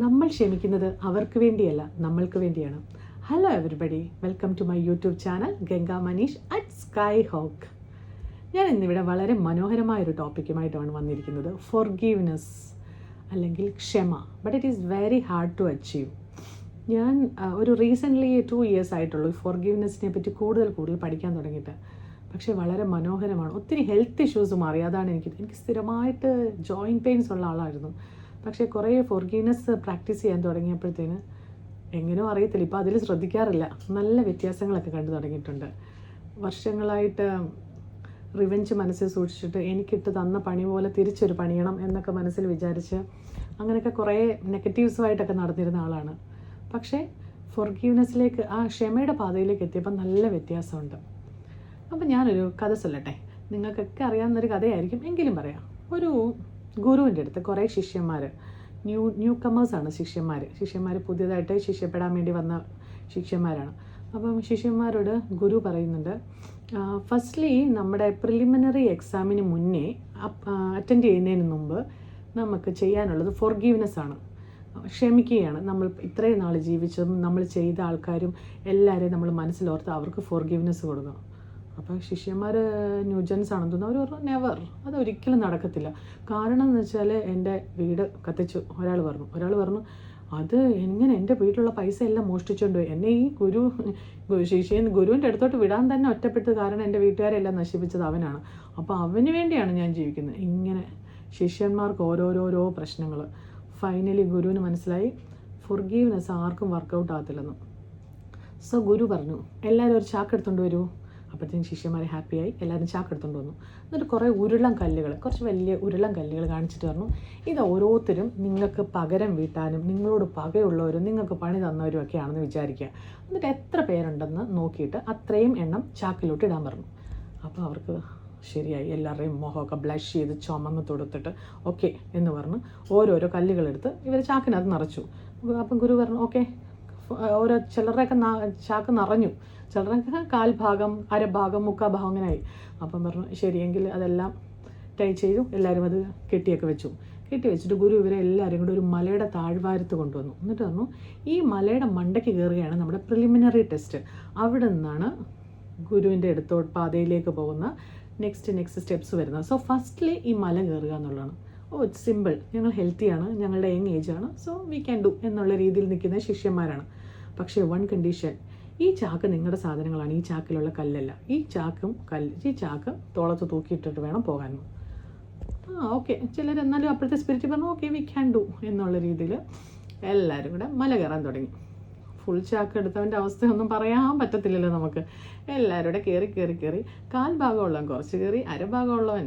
നമ്മൾ ക്ഷമിക്കുന്നത് അവർക്ക് വേണ്ടിയല്ല, നമ്മൾക്ക് വേണ്ടിയാണ്. Hello everybody, welcome to my YouTube channel Ganga Manish at Sky Hawk. ഞാൻ ഇന്നിവിടെ വളരെ മനോഹരമായൊരു ടോപ്പിക്കുമായിട്ടാണ് വന്നിരിക്കുന്നത്. ഫോർഗീവ്നെസ് അല്ലെങ്കിൽ ക്ഷമ. But it is very hard to achieve. ഞാൻ ഒരു റീസെൻ്റ്ലി 2 years ആയിട്ടുള്ളൂ ഫോർഗീവ്നെസ്സിനെ പറ്റി കൂടുതൽ പഠിക്കാൻ തുടങ്ങിയിട്ട്. പക്ഷേ വളരെ മനോഹരമാണ്. ഒത്തിരി ഹെൽത്ത് ഇഷ്യൂസ് മാറി. അതാണ് എനിക്ക് സ്ഥിരമായിട്ട് ജോയിൻറ്റ് പെയിൻസ് ഉള്ള ആളായിരുന്നു. പക്ഷേ കുറേ ഫോർഗീവ്നെസ് പ്രാക്ടീസ് ചെയ്യാൻ തുടങ്ങിയപ്പോഴത്തേന് എങ്ങനെയോ അറിയത്തില്ല, ഇപ്പോൾ അതിൽ ശ്രദ്ധിക്കാറില്ല, നല്ല വ്യത്യാസങ്ങളൊക്കെ കണ്ടു തുടങ്ങിയിട്ടുണ്ട്. വർഷങ്ങളായിട്ട് റിവെഞ്ച് മനസ്സിൽ സൂക്ഷിച്ചിട്ട് എനിക്കിട്ട് തന്ന പണി പോലെ തിരിച്ചൊരു പണിയണം എന്നൊക്കെ മനസ്സിൽ വിചാരിച്ച് അങ്ങനെയൊക്കെ കുറേ നെഗറ്റീവ്സുമായിട്ടൊക്കെ നടന്നിരുന്ന ആളാണ്. പക്ഷേ ഫോർഗീവ്നെസ്സിലേക്ക്, ആ ക്ഷമയുടെ പാതയിലേക്ക് എത്തിയപ്പോൾ നല്ല വ്യത്യാസമുണ്ട്. അപ്പം ഞാനൊരു കഥ ചൊല്ലട്ടെ. നിങ്ങൾക്കൊക്കെ അറിയാവുന്നൊരു കഥയായിരിക്കും, എങ്കിലും പറയാം. ഒരു ഗുരുവിൻ്റെ അടുത്ത് കുറേ ശിഷ്യന്മാർ, ന്യൂ കമേഴ്സാണ് ശിഷ്യന്മാർ പുതിയതായിട്ട് ശിഷ്യപ്പെടാൻ വേണ്ടി വന്ന ശിഷ്യന്മാരാണ്. അപ്പം ശിഷ്യന്മാരോട് ഗുരു പറയുന്നുണ്ട്, ഫസ്റ്റ്ലി നമ്മുടെ പ്രിലിമിനറി എക്സാമിന് മുന്നേ അറ്റൻഡ് ചെയ്യുന്നതിന് മുമ്പ് നമുക്ക് ചെയ്യാനുള്ളത് ഫോർഗീവ്നെസ് ആണ്, ക്ഷമിക്കുകയാണ്. നമ്മൾ ഇത്രയും നാൾ ജീവിച്ചതും നമ്മൾ ചെയ്ത ആൾക്കാരും എല്ലാവരെയും നമ്മൾ മനസ്സിലോർത്ത് അവർക്ക് ഫോർഗീവ്നെസ് കൊടുക്കണം. അപ്പോൾ ശിഷ്യന്മാർ ന്യൂജൻസ് ആണെന്ന് തോന്നുന്നു. അവർ പറഞ്ഞു നെവർ, അതൊരിക്കലും നടക്കത്തില്ല. കാരണം എന്ന് വെച്ചാൽ എൻ്റെ വീട് കത്തിച്ചു ഒരാൾ പറഞ്ഞു അത് എങ്ങനെ എൻ്റെ വീട്ടിലുള്ള പൈസ എല്ലാം മോഷ്ടിച്ചുകൊണ്ട് പോയി, എന്നെ ഈ ഗുരുവിൻ്റെ അടുത്തോട്ട് വിടാൻ തന്നെ ഒറ്റപ്പെട്ടത്. കാരണം എൻ്റെ വീട്ടുകാരെല്ലാം നശിപ്പിച്ചത് അവനാണ്. അപ്പോൾ അവന് വേണ്ടിയാണ് ഞാൻ ജീവിക്കുന്നത്. ഇങ്ങനെ ശിഷ്യന്മാർക്ക് ഓരോരോ പ്രശ്നങ്ങൾ. ഫൈനലി ഗുരുവിന് മനസ്സിലായി ഫോർഗീവ്നെസ് ആർക്കും വർക്കൗട്ട് ആകത്തില്ലെന്ന്. സോ ഗുരു പറഞ്ഞു, എല്ലാവരും ഒരു ചാക്ക് എടുത്തുകൊണ്ട് വരൂ. അപ്പോഴത്തേക്കും ശിഷ്യന്മാർ ഹാപ്പിയായി, എല്ലാവരും ചാക്ക് എടുത്തുകൊണ്ട് വന്നു. എന്നിട്ട് കുറേ കുറച്ച് വലിയ ഉരുളൻ കല്ലുകൾ കാണിച്ചിട്ട് പറഞ്ഞു, ഇത് ഓരോരുത്തരും നിങ്ങൾക്ക് പകരം വീട്ടാനും നിങ്ങളോട് പകയുള്ളവരും നിങ്ങൾക്ക് പണി തന്നവരും ഒക്കെ ആണെന്ന് വിചാരിക്കുക. എന്നിട്ട് എത്ര പേരുണ്ടെന്ന് നോക്കിയിട്ട് അത്രയും എണ്ണം ചാക്കിലോട്ട് ഇടാൻ പറഞ്ഞു. അപ്പോൾ അവർക്ക് ശരിയായി. എല്ലാവരുടെയും മുഖമൊക്കെ ബ്ലഷ് ചെയ്ത് ചുമന്ന് തൊടുത്തിട്ട് ഓക്കെ എന്ന് പറഞ്ഞ് ഓരോരോ കല്ലുകളെടുത്ത് ഇവർ ചാക്കിനകത്ത് നിറച്ചു. അപ്പം ഗുരു പറഞ്ഞു ഓക്കെ, ഓരോ ചിലരുടെയൊക്കെ ചാക്ക് നിറഞ്ഞു, ചിലരൊക്കെ 1/4 ഭാഗം, 1/2 ഭാഗം, 3/4 ഭാഗം അങ്ങനെ ആയി. അപ്പം പറഞ്ഞു ശരിയെങ്കിൽ അതെല്ലാം ടൈ ചെയ്തു. എല്ലാവരും അത് കെട്ടി വെച്ചിട്ട് ഗുരു ഇവരെ എല്ലാവരും കൂടി ഒരു മലയുടെ താഴ്വാരത്ത് കൊണ്ടുവന്നു. എന്നിട്ട് പറഞ്ഞു, ഈ മലയുടെ മണ്ടയ്ക്ക് കയറുകയാണ് നമ്മുടെ പ്രിലിമിനറി ടെസ്റ്റ്. അവിടെ നിന്നാണ് ഗുരുവിൻ്റെ പാതയിലേക്ക് പോകുന്ന നെക്സ്റ്റ് സ്റ്റെപ്സ് വരുന്നത്. സോ ഫസ്റ്റ്ലി ഈ മല കയറുക എന്നുള്ളതാണ്. ഇറ്റ്സ് സിമ്പിൾ, ഞങ്ങൾ ഹെൽത്തിയാണ്, ഞങ്ങളുടെ യങ് ഏജാണ്, സോ വി ക്യാൻ ഡു എന്നുള്ള രീതിയിൽ നിൽക്കുന്ന ശിഷ്യന്മാരാണ്. പക്ഷേ വൺ കണ്ടീഷൻ, ഈ ചാക്ക് നിങ്ങളുടെ സാധനങ്ങളാണ്, ഈ ചാക്കിലുള്ള കല്ലല്ല. ഈ ചാക്ക് തോളത്ത് തൂക്കിയിട്ടിട്ട് വേണം പോകാൻ. ഓക്കെ, ചിലർ എന്നാലും അപ്പോഴത്തെ സ്പിരിറ്റ് പറഞ്ഞു ഓക്കെ വി ക്യാൻ ഡു എന്നുള്ള രീതിയിൽ എല്ലാവരും കൂടെ മല കയറാൻ തുടങ്ങി. ഫുൾ ചാക്ക് എടുത്തവൻ്റെ അവസ്ഥയൊന്നും പറയാൻ പറ്റത്തില്ലല്ലോ നമുക്ക്. എല്ലാവരും കൂടെ കയറി 1/4 ഭാഗമുള്ളവൻ കുറച്ച് കയറി, 1/2 ഭാഗമുള്ളവൻ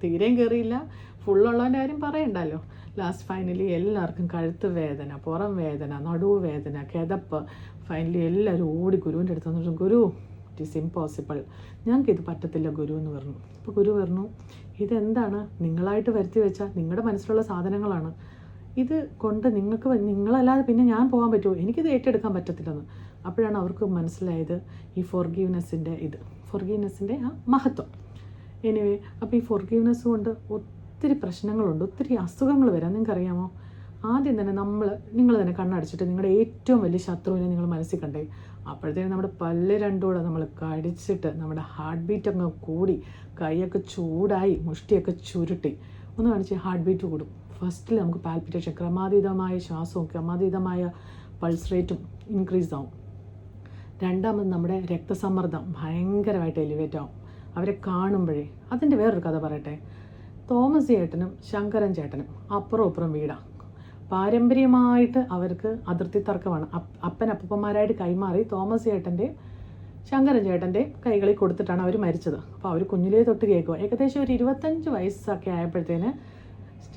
തീരെയും കയറിയില്ല, ഫുള്ളുള്ളവൻ്റെ കാര്യം പറയണ്ടല്ലോ. ലാസ്റ്റ് ഫൈനലി എല്ലാവർക്കും കഴുത്ത് വേദന, പുറം വേദന, നടുവ് വേദന, കിതപ്പ്. ഫൈനലി എല്ലാവരും ഓടി ഗുരുവിൻ്റെ അടുത്ത് വന്നിട്ട്, ഗുരു ഇറ്റ് ഈസ് ഇമ്പോസിബിൾ, ഞങ്ങൾക്കിത് പറ്റത്തില്ല ഗുരു എന്ന് പറഞ്ഞു. അപ്പോൾ ഗുരു പറഞ്ഞു, ഇതെന്താണ്, നിങ്ങളായിട്ട് വരുത്തി വെച്ചാൽ നിങ്ങളുടെ മനസ്സിലുള്ള സാധനങ്ങളാണ്, ഇത് കൊണ്ട് നിങ്ങളല്ലാതെ പിന്നെ ഞാൻ പോകാൻ പറ്റുമോ, എനിക്കിത് ഏറ്റെടുക്കാൻ പറ്റത്തില്ലെന്ന്. അപ്പോഴാണ് അവർക്ക് മനസ്സിലായത് ഈ ഫോർഗീവ്നെസ്സിൻ്റെ ആ മഹത്വം. എനിവേ, അപ്പോൾ ഈ ഫോർഗീവ്നെസ് കൊണ്ട് ഒത്തിരി പ്രശ്നങ്ങളുണ്ട്, ഒത്തിരി അസുഖങ്ങൾ വരാം. നിങ്ങൾക്കറിയാമോ? ആദ്യം തന്നെ നിങ്ങൾ തന്നെ കണ്ണടച്ചിട്ട് നിങ്ങളുടെ ഏറ്റവും വലിയ ശത്രുവിനെ നിങ്ങൾ മനസ്സിൽ കണ്ടേ. അപ്പോഴത്തേക്കും നമ്മുടെ പല്ല് രണ്ടുകൂടെ നമ്മൾ കടിച്ചിട്ട് നമ്മുടെ ഹാർട്ട് ബീറ്റൊക്കെ കൂടി, കൈയൊക്കെ ചൂടായി, മുഷ്ടിയൊക്കെ ചുരുട്ടി. ഒന്ന് കാണിച്ച് ഹാർട്ട് ബീറ്റ് കൂടും. ഫസ്റ്റിൽ നമുക്ക് പാൽപിറ്റേഷൻ, ക്രമാതീതമായ ശ്വാസവും ക്രമാതീതമായ പൾസ് റേറ്റും ഇൻക്രീസ് ആവും. രണ്ടാമത് നമ്മുടെ രക്തസമ്മർദ്ദം ഭയങ്കരമായിട്ട് എലിവേറ്റ് ആവും അവരെ കാണുമ്പോഴേ. അതിൻ്റെ വേറൊരു കഥ പറയട്ടെ. തോമസ് ചേട്ടനും ശങ്കരൻ ചേട്ടനും അപ്പുറം വീടാണ്. പാരമ്പര്യമായിട്ട് അവർക്ക് അതിർത്തി തർക്കമാണ്. അപ്പന്മാരായിട്ട് കൈമാറി തോമസ് ചേട്ടൻ്റെയും ശങ്കരൻ ചേട്ടൻ്റെയും കൈകളിൽ കൊടുത്തിട്ടാണ് അവർ മരിച്ചത്. അപ്പോൾ അവർ കുഞ്ഞിലേ തൊട്ട് കേൾക്കുക. ഏകദേശം ഒരു 25 വയസ്സൊക്കെ ആയപ്പോഴത്തേന്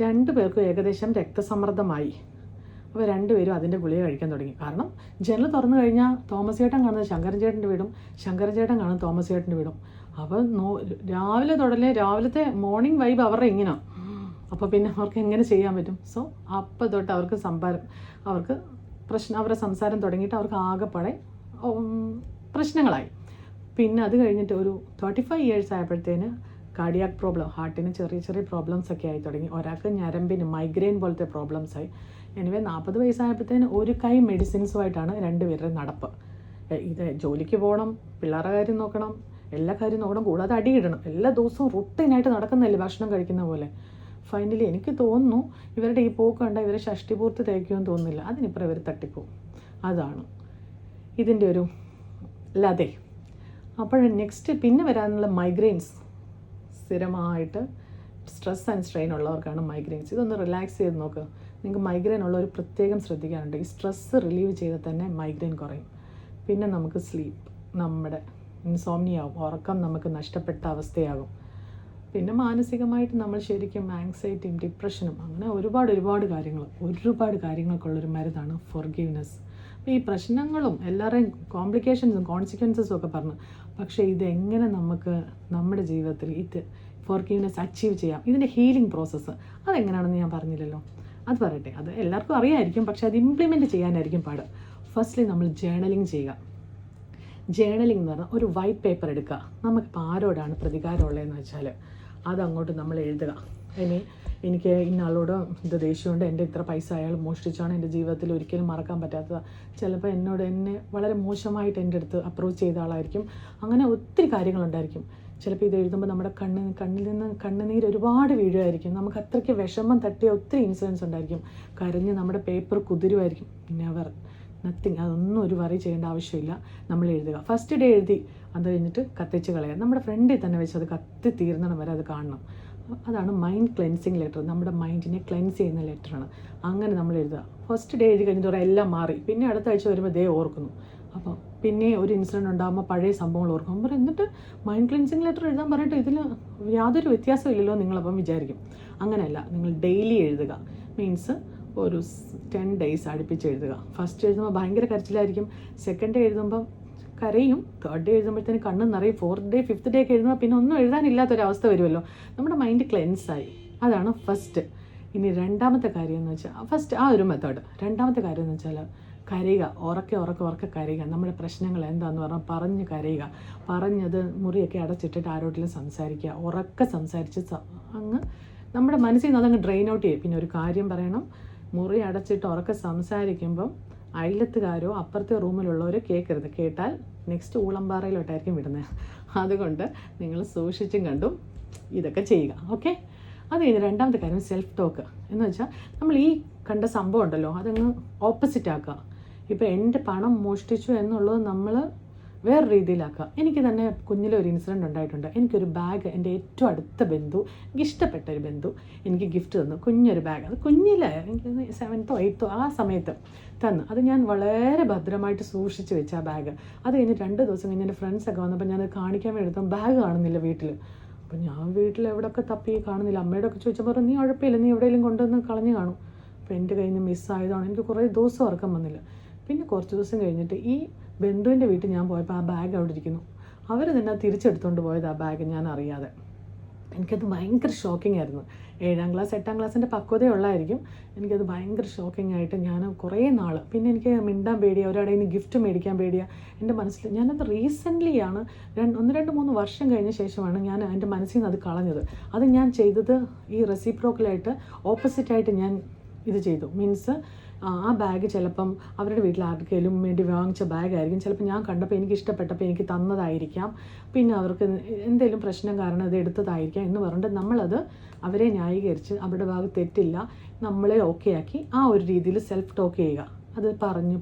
2 പേർക്കും ഏകദേശം രക്തസമ്മർദ്ദമായി. അപ്പോൾ 2 പേരും അതിൻ്റെ ഗുളിക കഴിക്കാൻ തുടങ്ങി. കാരണം ജനൽ തുറന്നു കഴിഞ്ഞാൽ തോമസ് ചേട്ടൻ കാണുന്നത് ശങ്കരൻ ചേട്ടൻ്റെ വീടും, ശങ്കരൻ ചേട്ടൻ കാണുന്നത് തോമസ് ചേട്ടൻ്റെ വീടും. അപ്പോൾ രാവിലത്തെ മോർണിംഗ് വൈബ് അവരുടെ ഇങ്ങനെ. അപ്പോൾ പിന്നെ അവർക്ക് എങ്ങനെ ചെയ്യാൻ പറ്റും? സോ അപ്പം തൊട്ട് അവരുടെ സംസാരം തുടങ്ങിയിട്ട് അവർക്ക് ആകെപ്പാടെ പ്രശ്നങ്ങളായി. പിന്നെ അത് കഴിഞ്ഞിട്ട് ഒരു 35 years ആയപ്പോഴത്തേന് കാർഡിയാക് പ്രോബ്ലം, ഹാർട്ടിന് ചെറിയ പ്രോബ്ലംസ് ഒക്കെ ആയി തുടങ്ങി. ഒരാൾക്ക് ഞരമ്പിന് മൈഗ്രെയിൻ പോലത്തെ പ്രോബ്ലംസ് ആയി. എനിവേ 40 വയസ്സായപ്പോഴത്തേന് ഒരു കൈ മെഡിസിൻസുമായിട്ടാണ് രണ്ടുപേരുടെ നടപ്പ്. ഇത് ജോലിക്ക് പോകണം, പിള്ളേരുടെ കാര്യം നോക്കണം, എല്ലാ കാര്യം നോക്കണം, കൂടാതെ അടിയിടണം. എല്ലാ ദിവസവും റുട്ടീനായിട്ട് നടക്കുന്നതല്ലേ ഭക്ഷണം കഴിക്കുന്ന പോലെ. ഫൈനലി എനിക്ക് തോന്നുന്നു ഇവരുടെ ഈ പോക്ക് കണ്ട ഇവരെ ഷഷ്ടിപൂർത്തി തേക്കുമെന്ന് തോന്നുന്നില്ല. അതിനിപ്പുറം ഇവർ തട്ടിപ്പോവും. അതാണ് ഇതിൻ്റെ ഒരു ലതേ. അപ്പോൾ നെക്സ്റ്റ് പിന്നെ വരാനുള്ള മൈഗ്രെയിൻസ്. സ്ഥിരമായിട്ട് സ്ട്രെസ് ആൻഡ് സ്ട്രെയിൻ ഉള്ളവർക്കാണ് മൈഗ്രെയിൻസ്. ഇതൊന്ന് റിലാക്സ് ചെയ്ത് നോക്കുക. നിങ്ങൾക്ക് മൈഗ്രെയിൻ ഉള്ളവർ പ്രത്യേകം ശ്രദ്ധിക്കാനുണ്ട്. ഈ സ്ട്രെസ്സ് റിലീവ് ചെയ്താൽ തന്നെ മൈഗ്രെയിൻ കുറയും. പിന്നെ നമുക്ക് സ്ലീപ്പ്, നമ്മുടെ ഇൻസോംനിയാവും, ഉറക്കം നമുക്ക് നഷ്ടപ്പെട്ട അവസ്ഥയാകും. പിന്നെ മാനസികമായിട്ട് നമ്മൾ ശരിക്കും ആങ്സൈറ്റിയും ഡിപ്രഷനും അങ്ങനെ ഒരുപാട് കാര്യങ്ങൾക്കുള്ളൊരു മരുന്നാണ് ഫോർഗീവ്നെസ്. അപ്പോൾ ഈ പ്രശ്നങ്ങളും എല്ലാവരുടെയും കോംപ്ലിക്കേഷൻസും കോൺസിക്വൻസസും ഒക്കെ പറഞ്ഞു. പക്ഷേ ഇതെങ്ങനെ നമുക്ക് നമ്മുടെ ജീവിതത്തിൽ ഇത് ഫോർഗീവ്നെസ് അച്ചീവ് ചെയ്യാം, ഇതിൻ്റെ ഹീലിംഗ് പ്രോസസ്സ് അതെങ്ങനെയാണെന്ന് ഞാൻ പറഞ്ഞില്ലല്ലോ. അത് പറയട്ടെ. അത് എല്ലാവർക്കും അറിയാമായിരിക്കും, പക്ഷേ അത് ഇംപ്ലിമെൻറ്റ് ചെയ്യാനായിരിക്കും പാട്. ഫസ്റ്റ്ലി നമ്മൾ ജേർണലിങ് ചെയ്യുക. ജേർണലിംഗ് എന്ന് പറഞ്ഞാൽ ഒരു വൈറ്റ് പേപ്പർ എടുക്കുക. നമുക്കിപ്പോൾ ആരോടാണ് പ്രതികാരമുള്ളതെന്ന് വെച്ചാൽ അതങ്ങോട്ട് നമ്മൾ എഴുതുക. എനിക്ക് ഇന്നാളോട് ഇത് ദേഷ്യമുണ്ട്, എൻ്റെ ഇത്ര പൈസ അയാൾ മോഷ്ടിച്ചാണ്, എൻ്റെ ജീവിതത്തിൽ ഒരിക്കലും മറക്കാൻ പറ്റാത്തത്. ചിലപ്പോൾ എന്നെ വളരെ മോശമായിട്ട് എൻ്റെ അടുത്ത് അപ്രോച്ച് ചെയ്ത ആളായിരിക്കും. അങ്ങനെ ഒത്തിരി കാര്യങ്ങളുണ്ടായിരിക്കും. ചിലപ്പോൾ ഇത് എഴുതുമ്പോൾ നമ്മുടെ കണ്ണിൽ നിന്ന് കണ്ണുനീര് ഒരുപാട് വീഴുമായിരിക്കും. നമുക്ക് അത്രയ്ക്ക് വിഷമം തട്ടിയ ഒത്തിരി ഇൻസിഡൻസ് ഉണ്ടായിരിക്കും. കരഞ്ഞ് നമ്മുടെ പേപ്പർ കുതിരുമായിരിക്കും. നെവർ, നത്തിങ്, അതൊന്നും ഒരു വറി ചെയ്യേണ്ട ആവശ്യമില്ല. നമ്മൾ എഴുതുക. ഫസ്റ്റ് ഡേ എഴുതി അത് കഴിഞ്ഞിട്ട് കത്തിച്ച് കളയുക. നമ്മുടെ ഫ്രണ്ടിൽ തന്നെ വെച്ച് അത് കത്തി തീർന്നിടം വരെ അത് കാണണം. അതാണ് മൈൻഡ് ക്ലെൻസിങ് ലെറ്റർ. നമ്മുടെ മൈൻഡിനെ ക്ലെൻസ് ചെയ്യുന്ന ലെറ്ററാണ്. അങ്ങനെ നമ്മൾ എഴുതുക. ഫസ്റ്റ് ഡേ എഴുതി കഴിഞ്ഞിട്ട് എല്ലാം മാറി. പിന്നെ അടുത്ത ആഴ്ച വരുമ്പോൾ ദേ ഓർക്കുന്നു. അപ്പോൾ പിന്നെ ഒരു ഇൻസിഡൻറ്റ് ഉണ്ടാകുമ്പോൾ പഴയ സംഭവങ്ങൾ ഓർക്കും. അപ്പോൾ എന്നിട്ട് മൈൻഡ് ക്ലെൻസിങ് ലെറ്റർ എഴുതാൻ പറഞ്ഞിട്ട് ഇതിൽ യാതൊരു വ്യത്യാസവും ഇല്ലല്ലോ നിങ്ങളപ്പം വിചാരിക്കും. അങ്ങനെയല്ല, നിങ്ങൾ ഡെയിലി എഴുതുക. മീൻസ് ഒരു 10 days അടുപ്പിച്ച് എഴുതുക. ഫസ്റ്റ് എഴുതുമ്പോൾ ഭയങ്കര കരച്ചിലായിരിക്കും. സെക്കൻഡ് ഡേ എഴുതുമ്പോൾ കരയും. തേർഡ് ഡേ എഴുതുമ്പോഴത്തേന് കണ്ണ് നിറയും. 4th day 5th day ഒക്കെ എഴുതുമ്പോൾ പിന്നെ ഒന്നും എഴുതാനില്ലാത്തൊരവസ്ഥ വരുമല്ലോ. നമ്മുടെ മൈൻഡ് ക്ലെൻസായി. അതാണ് ഫസ്റ്റ്. ഇനി രണ്ടാമത്തെ കാര്യം എന്ന് വെച്ചാൽ, ഫസ്റ്റ് ആ ഒരു മെത്തേഡ്. രണ്ടാമത്തെ കാര്യം എന്ന് വെച്ചാൽ കരയുക. ഉറക്കെ കരയുക. നമ്മുടെ പ്രശ്നങ്ങൾ എന്താണെന്ന് പറഞ്ഞ് കരയുക. പറഞ്ഞത് മുറിയൊക്കെ അടച്ചിട്ടിട്ട് ആരോടെങ്കിലും സംസാരിക്കുക. ഉറക്കെ സംസാരിച്ച് അങ്ങ് നമ്മുടെ മനസ്സിൽ നിന്ന് അതങ്ങ് ഡ്രെയിൻ ഔട്ട് ചെയ്യും. പിന്നെ ഒരു കാര്യം പറയണം, മുറി അടച്ചിട്ട് ഉറക്കെ സംസാരിക്കുമ്പം അയലത്തുകാരോ അപ്പുറത്തെ റൂമിലുള്ളവരോ കേൾക്കരുത്. കേട്ടാൽ നെക്സ്റ്റ് ഊളംപാറയിലോട്ടായിരിക്കും വിടുന്നത്. അതുകൊണ്ട് നിങ്ങൾ സൂക്ഷിച്ചും കണ്ടും ഇതൊക്കെ ചെയ്യുക. ഓക്കെ. അത് കഴിഞ്ഞ് രണ്ടാമത്തെ കാര്യം സെൽഫ് ടോക്ക് എന്ന് വെച്ചാൽ നമ്മൾ ഈ കണ്ട സംഭവം ഉണ്ടല്ലോ അതങ്ങ് ഓപ്പോസിറ്റ് ആക്കുക. ഇപ്പോൾ എൻ്റെ പണം മോഷ്ടിച്ചു എന്നുള്ളത് നമ്മൾ വേറെ രീതിയിലാക്കുക. എനിക്ക് തന്നെ കുഞ്ഞിലൊരു ഇൻസിഡൻറ്റ് ഉണ്ടായിട്ടുണ്ട്. എനിക്കൊരു ബാഗ് എൻ്റെ ഏറ്റവും അടുത്ത ബന്ധു, എനിക്ക് ഇഷ്ടപ്പെട്ട ഒരു ബന്ധു എനിക്ക് ഗിഫ്റ്റ് തന്നു. കുഞ്ഞൊരു ബാഗ്. അത് കുഞ്ഞിലെ എനിക്ക് 7th or 8th ആ സമയത്ത് തന്നു. അത് ഞാൻ വളരെ ഭദ്രമായിട്ട് സൂക്ഷിച്ച് വെച്ച ആ ബാഗ്. അത് കഴിഞ്ഞ് 2 ദിവസം കഴിഞ്ഞ് എൻ്റെ ഫ്രണ്ട്സൊക്കെ വന്നപ്പോൾ ഞാനത് കാണിക്കാൻ വേണ്ടി എടുത്ത ബാഗ് കാണുന്നില്ല വീട്ടിൽ. അപ്പം ഞാൻ വീട്ടിൽ എവിടെയൊക്കെ തപ്പി കാണുന്നില്ല. അമ്മയോടൊക്കെ ചോദിച്ചപ്പോൾ നീ ഉഴപ്പില്ല, നീ എവിടെയെങ്കിലും കൊണ്ടുവന്ന് കളഞ്ഞു കാണും. അപ്പോൾ എൻ്റെ കയ്യിൽ നിന്ന് മിസ്സായതാണ്. എനിക്ക് കുറേ ദിവസം ഉറക്കം വന്നില്ല. പിന്നെ കുറച്ച് ദിവസം കഴിഞ്ഞിട്ട് ഈ ബന്ധുവിൻ്റെ വീട്ടിൽ ഞാൻ പോയപ്പോൾ ആ ബാഗ് അവിടെ ഇരിക്കുന്നു. അവർ തന്നെ തിരിച്ചെടുത്തുകൊണ്ട് പോയത് ആ ബാഗ്, ഞാൻ അറിയാതെ. എനിക്കത് ഭയങ്കര ഷോക്കിംഗ് ആയിരുന്നു. 7ാം ക്ലാസ് 8ാം ക്ലാസ്സിൻ്റെ പക്വതയുള്ളായിരിക്കും. എനിക്കത് ഭയങ്കര ഷോക്കിംഗ് ആയിട്ട് ഞാൻ കുറേ നാൾ പിന്നെ എനിക്ക് മിണ്ടാൻ പേടിയാണ്, ഒരാടെ നിന്ന് ഗിഫ്റ്റ് മേടിക്കാൻ പേടിയാണ് എൻ്റെ മനസ്സിൽ. ഞാനത് റീസെൻ്റ്ലിയാണ് 1-2-3 വർഷം കഴിഞ്ഞ ശേഷമാണ് ഞാൻ എൻ്റെ മനസ്സിൽ നിന്ന് അത് കളഞ്ഞത്. അത് ഞാൻ ചെയ്തത് ഈ റെസിപ്രോക്കലായിട്ട് ഓപ്പോസിറ്റായിട്ട് ഞാൻ ഇത് ചെയ്തു. മീൻസ് ആ ബാഗ് ചിലപ്പം അവരുടെ വീട്ടിൽ ആർക്കെങ്കിലും വേണ്ടി വാങ്ങിച്ച ബാഗായിരിക്കും. ചിലപ്പോൾ ഞാൻ കണ്ടപ്പോൾ എനിക്ക് ഇഷ്ടപ്പെട്ടപ്പോൾ എനിക്ക് തന്നതായിരിക്കാം. പിന്നെ അവർക്ക് എന്തെങ്കിലും പ്രശ്നം കാരണം അത് എടുത്തതായിരിക്കാം എന്ന് പറഞ്ഞിട്ട് നമ്മളത് അവരെ ന്യായീകരിച്ച് അവരുടെ ഭാഗത്ത് തെറ്റില്ല, നമ്മളെ ഓക്കെ ആക്കി ആ ഒരു രീതിയിൽ സെൽഫ് ടോക്ക് ചെയ്യുക. അത് പറഞ്ഞ്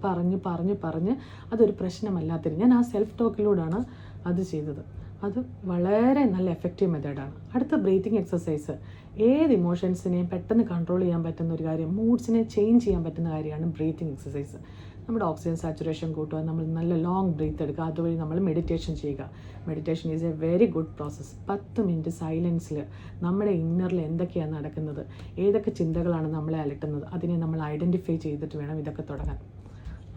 അതൊരു പ്രശ്നമല്ലാത്തിരി ഞാൻ ആ സെൽഫ് ടോക്കിലൂടെയാണ് അത് ചെയ്തത്. അത് വളരെ നല്ല എഫക്റ്റീവ് മെത്തേഡാണ്. അടുത്ത ബ്രീത്തിങ് എക്സസൈസ്. ഏത് ഇമോഷൻസിനെയും പെട്ടെന്ന് കൺട്രോൾ ചെയ്യാൻ പറ്റുന്ന ഒരു കാര്യം, മൂഡ്സിനെ ചേഞ്ച് ചെയ്യാൻ പറ്റുന്ന കാര്യമാണ് ബ്രീത്തിങ് എക്സസൈസ്. നമ്മുടെ ഓക്സിജൻ സാച്ചുറേഷൻ കൂട്ടുക, നമ്മൾ നല്ല ലോങ് ബ്രീത്ത് എടുക്കുക, അതുവഴി നമ്മൾ മെഡിറ്റേഷൻ ചെയ്യുക. Meditation is a very good process. 10 minute സൈലൻസിൽ നമ്മുടെ ഇന്നറിൽ എന്തൊക്കെയാണ് നടക്കുന്നത്, ഏതൊക്കെ ചിന്തകളാണ് നമ്മളെ അലട്ടുന്നത്, അതിനെ നമ്മൾ ഐഡൻറ്റിഫൈ ചെയ്തിട്ട് വേണം ഇതൊക്കെ തുടങ്ങാൻ.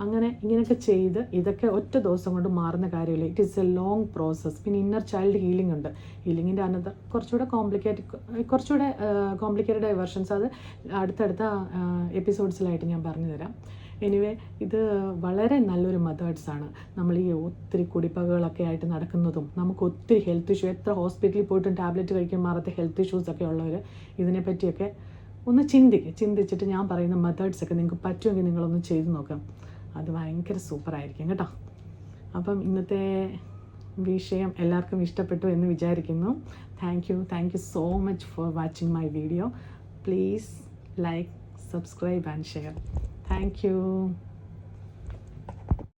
അങ്ങനെ ഇങ്ങനെയൊക്കെ ചെയ്ത് ഇതൊക്കെ ഒറ്റ ദിവസം കൊണ്ട് മാറുന്ന കാര്യമില്ല. It is A long process. പിന്നെ ഇന്നർ ചൈൽഡ് ഹീലിംഗ് ഉണ്ട്. ഹീലിങ്ങിൻ്റെ അനന്തര കുറച്ചുകൂടെ കോംപ്ലിക്കേറ്റഡ് വെർഷൻസ് അത് അടുത്തടുത്ത എപ്പിസോഡ്സിലായിട്ട് ഞാൻ പറഞ്ഞു തരാം. എനിവേ ഇത് വളരെ നല്ലൊരു മെത്തേഡ്സാണ്. നമ്മൾ ഈ ഒത്തിരി കുടിപ്പകകളൊക്കെ ആയിട്ട് നടക്കുന്നതും നമുക്ക് ഒത്തിരി ഹെൽത്ത് ഇഷ്യൂ, എത്ര ഹോസ്പിറ്റലിൽ പോയിട്ടും ടാബ്ലറ്റ് കഴിക്കാൻ മാറാത്ത ഹെൽത്ത് ഇഷ്യൂസൊക്കെ ഉള്ളവർ ഇതിനെപ്പറ്റിയൊക്കെ ഒന്ന് ചിന്തിച്ചിട്ട് ഞാൻ പറയുന്ന മെത്തേഡ്സൊക്കെ നിങ്ങൾക്ക് പറ്റുമെങ്കിൽ നിങ്ങളൊന്ന് ചെയ്ത് നോക്കാം. അത് ഭയങ്കര സൂപ്പറായിരിക്കും കേട്ടോ. അപ്പം ഇന്നത്തെ വിഷയം എല്ലാവർക്കും ഇഷ്ടപ്പെട്ടു എന്ന് വിചാരിക്കുന്നു. Thank you so much for watching my video. Please like, subscribe and share. Thank you.